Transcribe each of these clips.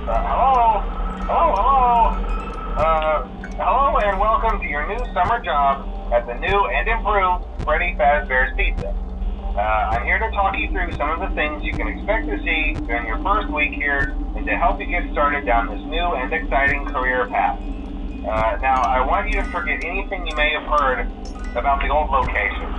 Hello? Hello? Hello and welcome to your new summer job at the new and improved Freddy Fazbear's Pizza. I'm here to talk you through some of the things you can expect to see during your first week here and to help you get started down this new and exciting career path. Now, I want you to forget anything you may have heard about the old locations,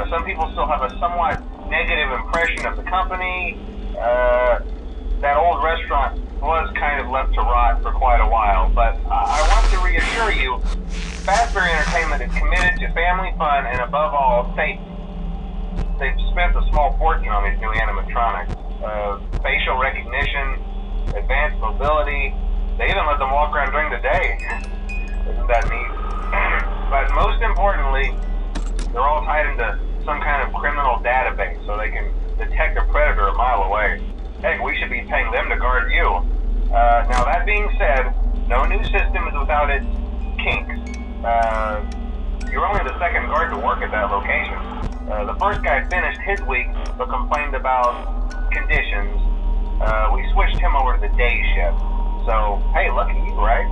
some people still have a somewhat negative impression of the company. That old restaurant was kind of left to rot for quite a while, but I want to reassure you, Fazbear Entertainment is committed to family fun and above all, safety. They've spent a small fortune on these new animatronics. Facial recognition, advanced mobility, they even let them walk around during the day. Isn't that neat? But most importantly, they're all tied into some kind of criminal database so they can detect a predator a mile away. Heck, we should be paying them to guard you. Now that being said, no new system is without its kinks. You're only the second guard to work at that location. The first guy finished his week but complained about conditions. We switched him over to the day shift. So, hey, lucky you, right?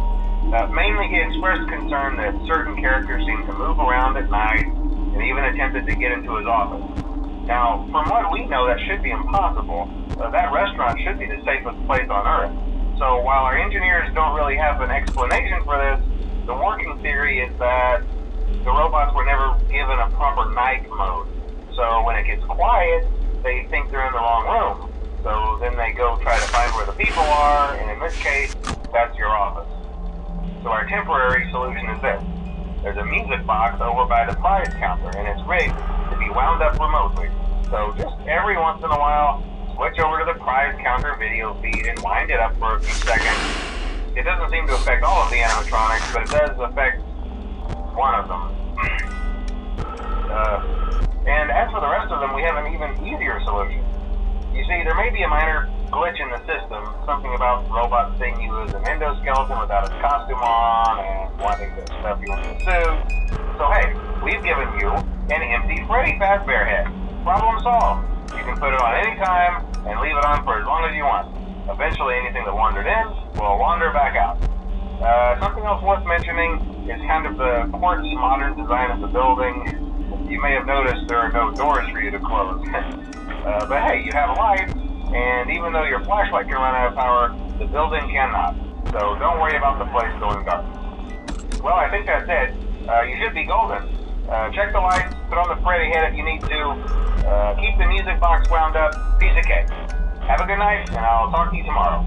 Mainly he expressed concern that certain characters seemed to move around at night and even attempted to get into his office. Now, from what we know, that should be impossible. That restaurant should be the safest place on Earth. So while our engineers don't really have an explanation for this, the working theory is that the robots were never given a proper night mode. So when it gets quiet, they think they're in the wrong room. So then they go try to find where the people are, and in this case, that's your office. So our temporary solution is this. There's a music box over by the prize counter, and it's rigged to be wound up remotely. So just every once in a while, switch over to the prize counter video feed and wind it up for a few seconds. It doesn't seem to affect all of the animatronics, but it does affect one of them. And as for the rest of them, we have an even easier solution. You see, there may be a minor glitch in the system, something about robots seeing you as an endoskeleton without its costume on and wanting to stuff you in the suit. So hey, we've given you an empty Freddy Fazbear head. Problem solved. You can put it on any time and leave it on for as long as you want. Eventually anything that wandered in will wander back out. Something else worth mentioning is kind of the quirky modern design of the building. You may have noticed there are no doors for you to close. But hey, you have a light, and even though your flashlight can run out of power, the building cannot. So don't worry about the place going dark. Well, I think that's it. You should be golden. Check the lights, put on the Freddy head if you need to. Keep the music box wound up. Piece of cake. Have a good night, and I'll talk to you tomorrow.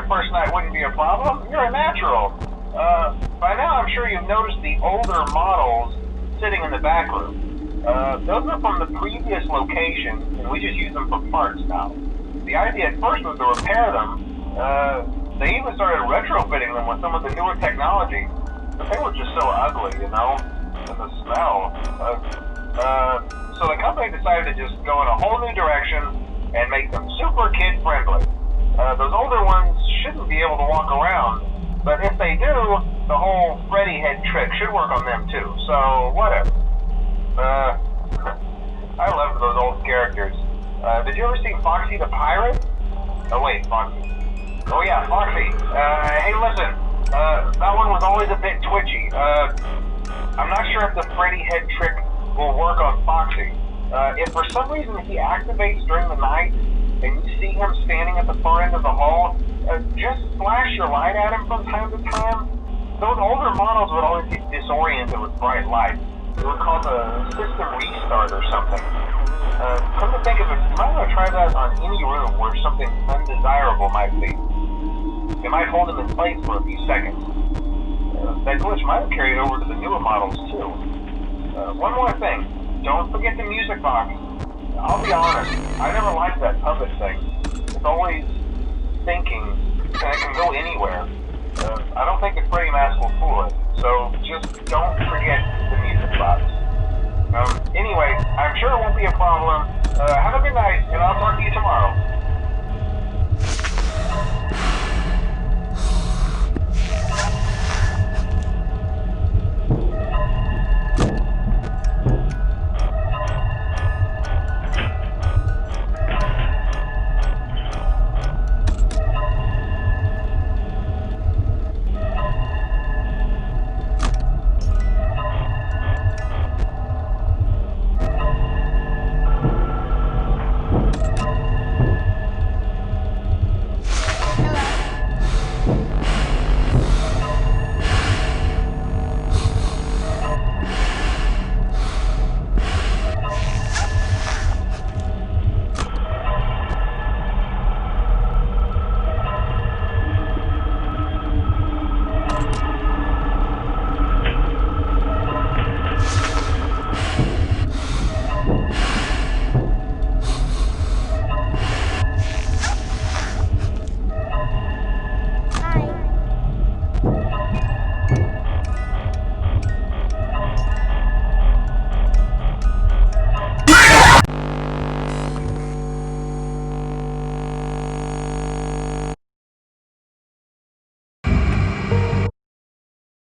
your first night wouldn't be a problem. You're a natural. By now I'm sure you've noticed the older models sitting in the back room. Those are from the previous location, and we just use them for parts now. The idea at first was to repair them. They even started retrofitting them with some of the newer technology, but they were just so ugly, you know, and the smell. So the company decided to just go in a whole new direction and make them super kid-friendly. Those older ones shouldn't be able to walk around, but if they do, the whole Freddy head trick should work on them too, so whatever. I loved those old characters. Did you ever see Foxy the Pirate? Oh wait, Foxy. Oh yeah, Foxy. Hey listen, that one was always a bit twitchy. I'm not sure if the Freddy head trick will work on Foxy. If for some reason he activates during the night, and you see him standing at the far end of the hall, just flash your light at him from time to time. Those older models would always get disoriented with bright lights. It was called a system restart or something. Come to think of it, you might want to try that on any room where something undesirable might be. It might hold him in place for a few seconds. That glitch might have carried over to the newer models too. One more thing, don't forget the music box. I'll be honest, I never liked that puppet thing. It's always thinking, and it can go anywhere. I don't think the Freddy mask will fool it, so just don't forget the music box. Anyway, I'm sure it won't be a problem. Have a good night, and I'll talk to you